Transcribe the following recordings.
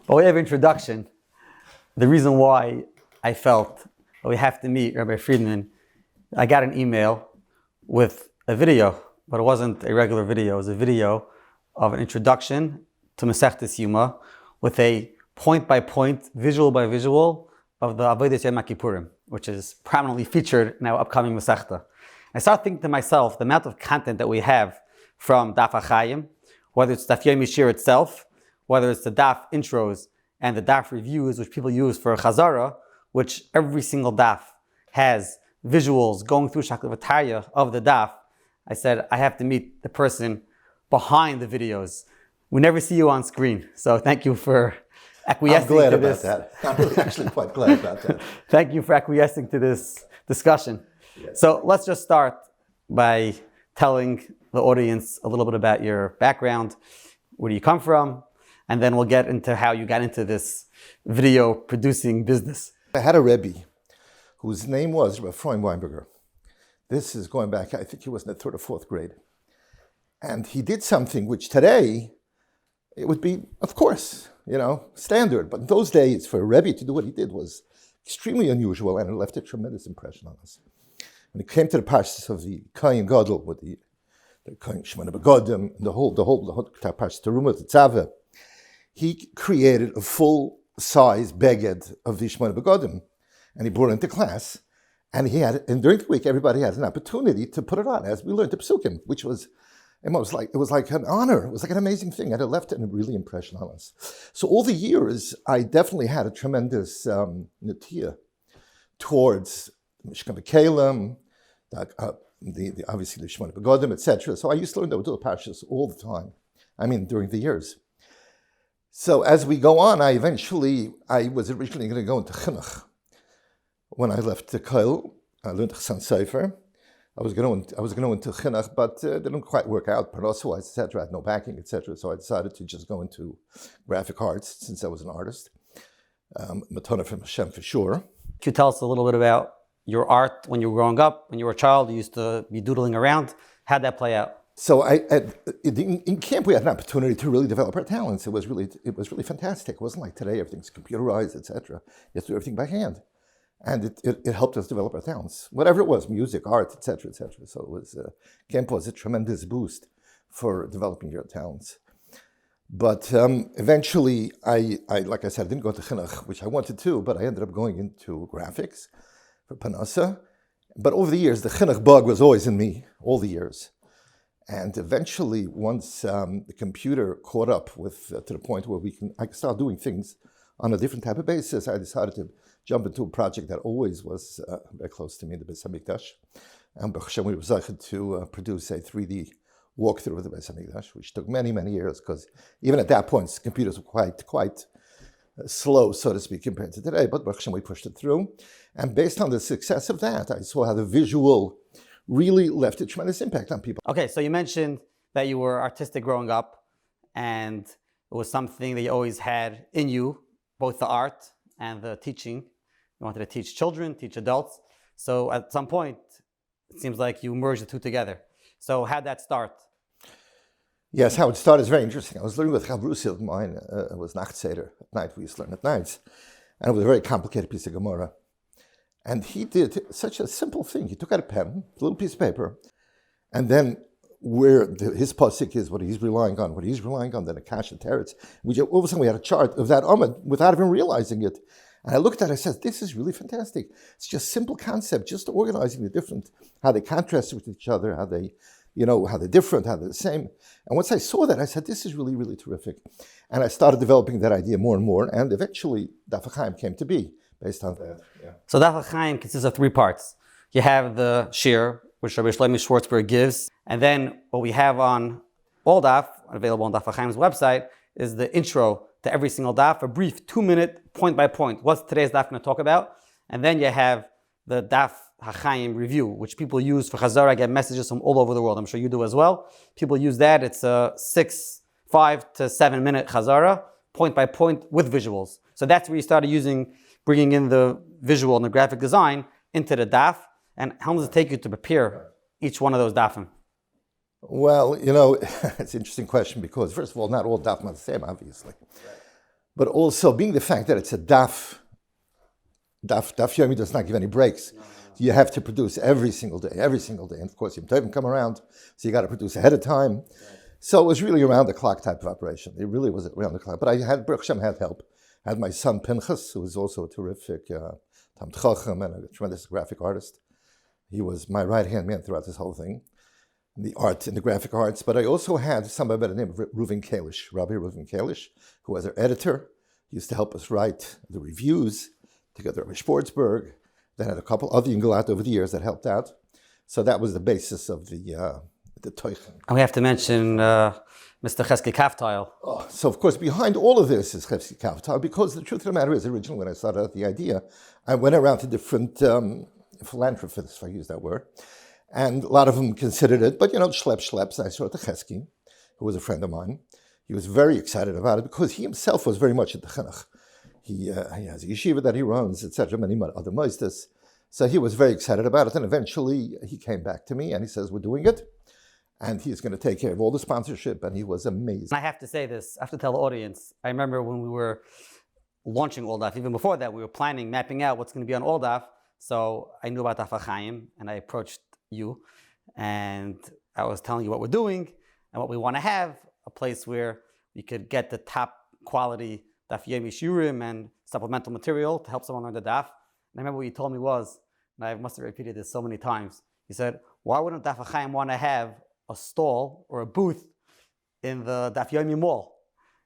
By way of introduction, the reason why I felt that we have to meet Rabbi Friedman, I got an email with a video, but it wasn't a regular video. It was a video of an introduction to Masechtas Yuma with a point-by-point, visual-by-visual of the Avodas Yom Kippurim, which is prominently featured in our upcoming Masechta. I started thinking to myself, the amount of content that we have from Daf Hachaim, whether it's Daf Yomi Shir itself, whether it's the Daf intros and the Daf reviews, which people use for Chazara, which every single Daf has visuals going through Shaklavataria of the Daf. I said, I have to meet the person behind the videos. We never see you on screen, so thank you for acquiescing to this. I'm glad about that. I'm really actually quite glad about that. Thank you for acquiescing to this discussion. Yes. So let's just start by telling the audience a little bit about your background. Where do you come from? And then we'll get into how you got into this video producing business. I had a Rebbe whose name was Rabbi Freund Weinberger. This is going back, I think he was in the third or fourth grade. And he did something which today, it would be, of course, standard. But in those days, for a Rebbe to do what he did was extremely unusual, and it left a tremendous impression on us. When it came to the parshas of the Kohen Gadol, with the Kohen Shemona Begodim, the whole parshas Teruma, the Tzava, he created a full-size beged of the Shemona Begodim, and he brought it into class. And during the week, everybody had an opportunity to put it on, as we learned the Psukim, which was, it was like an honor. It was like an amazing thing, and it left a really impression on us. So all the years, I definitely had a tremendous netiya towards Mishkan V'Kelim, obviously the Shemona Begodim, etc. So I used to learn the parshas all the time. I mean, during the years. So as we go on, I was originally going to go into chinuch. When I left the Koil, I learned Chassan Sefer. I was going to into chinuch, but it didn't quite work out, parnasa-wise, etc. I had no backing, etc. So I decided to just go into graphic arts, since I was an artist. Matana from Hashem for sure. Could you tell us a little bit about your art when you were growing up? When you were a child, you used to be doodling around. How'd that play out? So in camp, we had an opportunity to really develop our talents. It was really fantastic. It wasn't like today, everything's computerized, etc. You have to do everything by hand. And it helped us develop our talents, whatever it was, music, art, etc., etc. So it was, camp was a tremendous boost for developing your talents. But eventually, I like I said, I didn't go to chinuch, which I wanted to, but I ended up going into graphics for Panasa. But over the years, the chinuch bug was always in me, all the years. And eventually, once the computer caught up with to the point where I could start doing things on a different type of basis, I decided to jump into a project that always was very close to me, the Beis Hamikdash. And Baruch Hashem, we were able to produce a 3D walkthrough of the Beis Hamikdash, which took many, many years, because even at that point, computers were quite slow, so to speak, compared to today. But Baruch Hashem, we pushed it through. And based on the success of that, I saw how the visual really left a tremendous impact on people. Okay, so you mentioned that you were artistic growing up, and it was something that you always had in you, both the art and the teaching. You wanted to teach children, teach adults. So at some point, it seems like you merged the two together. So how'd that start? Yes, how it started is very interesting. I was learning with Chavrusi of mine. It was Nacht Seder at night. We used to learn at nights. And it was a very complicated piece of Gemara. And he did such a simple thing. He took out a pen, a little piece of paper, and then his pasuk is what he's relying on, then a kash and teretz. All of a sudden we had a chart of that Amud without even realizing it. And I looked at it and I said, this is really fantastic. It's just simple concept, just organizing the different, how they contrast with each other, how they're different, how they're the same. And once I saw that, I said, this is really, really terrific. And I started developing that idea more and more, and eventually Daf Hachaim came to be based on that. Yeah. So Daf Hachaim consists of three parts. You have the shir, which Rabbi Shlomi Schwartzberg gives, and then what we have on all Daf, available on Daf Hachaim's website, is the intro to every single Daf, a brief 2-minute, point-by-point. What's today's Daf going to talk about? And then you have the Daf Hachaim review, which people use for Chazara. I get messages from all over the world. I'm sure you do as well. People use that. It's a 5 to 7 minute Chazara, point-by-point with visuals. So that's where you started bringing in the visual and the graphic design into the Daf. And how long does it take you to prepare each one of those Dafim? Well, it's an interesting question because, first of all, not all Dafim are the same, obviously. but also being the fact that it's a daf yomi does not give any breaks. You have to produce every single day. And of course, Yom Tovim come around, so you got to produce ahead of time. So it was really around the clock type of operation. It really was around the clock. But I had, Baruch Hashem, had help. I had my son Pinchas, who was also a terrific Talmid Chacham and a tremendous graphic artist. He was my right-hand man throughout this whole thing, in the art, in the graphic arts. But I also had somebody by the name of Rabbi Reuven Kalish, who was our editor. He used to help us write the reviews, together with Sportsburg. Then had a couple other Yingalat over the years that helped out. So that was the basis of the Teuchen. And we have to mention Mr. Chesky Kaftail. So of course, behind all of this is Chesky Kaftail, because the truth of the matter is, originally when I started out the idea, I went around to different philanthropists, if I use that word, and a lot of them considered it, but schleps. I saw it to Chesky, who was a friend of mine. He was very excited about it because he himself was very much at the chinuch. He has a yeshiva that he runs, etc., many other moistas. So he was very excited about it, and eventually he came back to me and he says, we're doing it, and he's going to take care of all the sponsorship, and he was amazing. I have to say this, I have to tell the audience, I remember when we were launching All Daf, even before that, we were mapping out what's going to be on All Daf, so I knew about Daf Hachaim, and I approached you, and I was telling you what we're doing, and what we want to have, a place where you could get the top quality Daf Yomi Shurim and supplemental material to help someone learn the Daf. And I remember what you told me was, and I must have repeated this so many times, you said, why wouldn't Daf Hachaim want to have a stall or a booth in the Daf Yomi mall?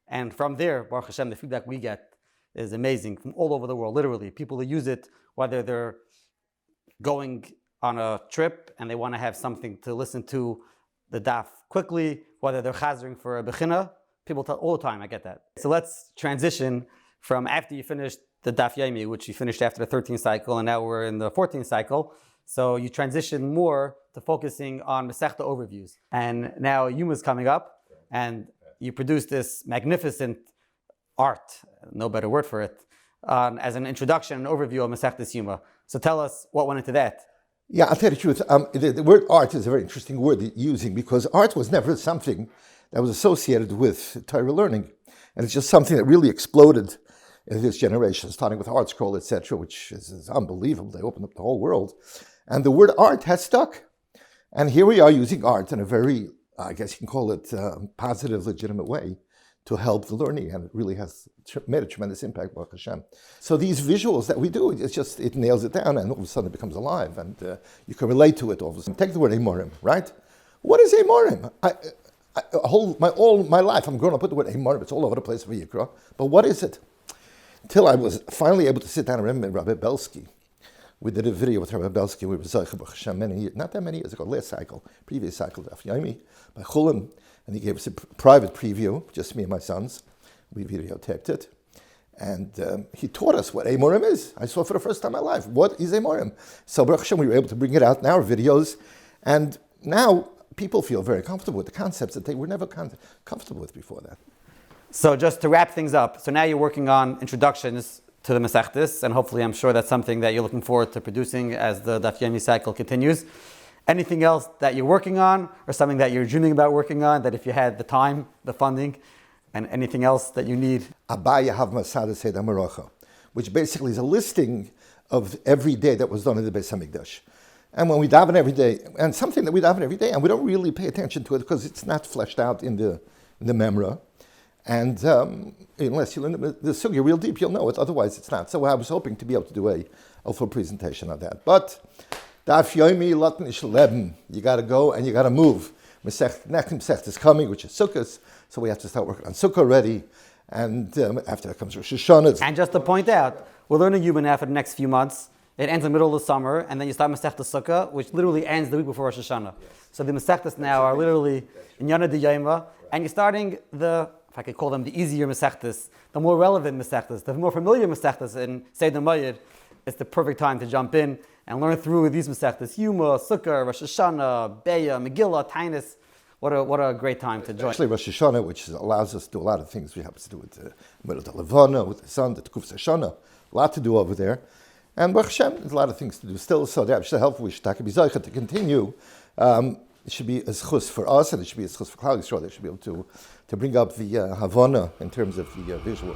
And from there, Baruch Hashem, the feedback we get is amazing from all over the world, literally. People who use it, whether they're going on a trip and they want to have something to listen to the Daf quickly, whether they're chazering for a bechina. People tell all the time, I get that. So let's transition from after you finished the Daf Yomi, which you finished after the 13th cycle, and now we're in the 14th cycle. So you transition more to focusing on Masechta overviews. And now Yuma's coming up, and you produced this magnificent art, no better word for it, as an introduction, an overview of Masechtas Yuma. So tell us what went into that. Yeah, I'll tell you the truth. The word art is a very interesting word that you're using, because art was never something that was associated with Torah learning. And it's just something that really exploded in this generation, starting with Art Scroll, etc., which is unbelievable. They opened up the whole world. And the word art has stuck. And here we are using art in a very, I guess you can call it positive, legitimate way to help the learning. And it really has made a tremendous impact, Baruch Hashem. So these visuals that we do, it nails it down, and all of a sudden it becomes alive. And you can relate to it all of a sudden. Take the word Emorim, right? What is Emorim? All my life, I'm growing up with the word Emorim. It's all over the place for Yikra. But what is it? Till I was finally able to sit down and remember Rabbi Belsky. We did a video with Rabbi Belsky. We were Zoche Baruch Hashem not that many years ago, previous cycle, Daf Yomi, by Chulim. And he gave us a private preview, just me and my sons. We videotaped it. And he taught us what Emorim is. I saw it for the first time in my life. What is Emorim? So Baruch Hashem, we were able to bring it out in our videos. And now people feel very comfortable with the concepts that they were never comfortable with before that. So just to wrap things up, so now you're working on introductions to the Masechtas, and hopefully I'm sure that's something that you're looking forward to producing as the Daf Yomi cycle continues. Anything else that you're working on, or something that you're dreaming about working on, that if you had the time, the funding, and anything else that you need? Abaya Hav Masada Seder Meracha, which basically is a listing of every day that was done in the Beis HaMikdash. And when we daven every day, and something that we daven every day, and we don't really pay attention to it because it's not fleshed out in the memra. And unless you learn the sugya real deep, you'll know it. Otherwise, it's not. So I was hoping to be able to do a full presentation on that. But Daf Yomi Latn Ishleben, you got to go and you got to move. Masechta is coming, which is Sukkot. So we have to start working on Sukkah already. And after that comes Rosh Hashanah. And just to point out, we're learning Yuma now for the next few months. It ends in the middle of the summer, and then you start Masechta Sukkah, which literally ends the week before Rosh Hashanah. Yes. So the Masechtas now are literally in Yana de Yoma, and you're starting if I could call them the easier Masechtas, the more relevant Masechtas, the more familiar Masechtas in Seder Mayid. It's the perfect time to jump in and learn through these Masechtas. Yuma, Sukkah, Rosh Hashanah, Beya, Megillah, Tainus. What a great time to join. Especially Rosh Hashanah, which allows us to do a lot of things. We have to do with the Middle of Levana, with the sun, the Tekuf Hashanah. A lot to do over there. And Baruch Hashem, there's a lot of things to do still. So that should help. We should to continue. It should be a schus for us, and it should be a schus for Klal Yisrael. They should be able to bring up the Havana in terms of the visual.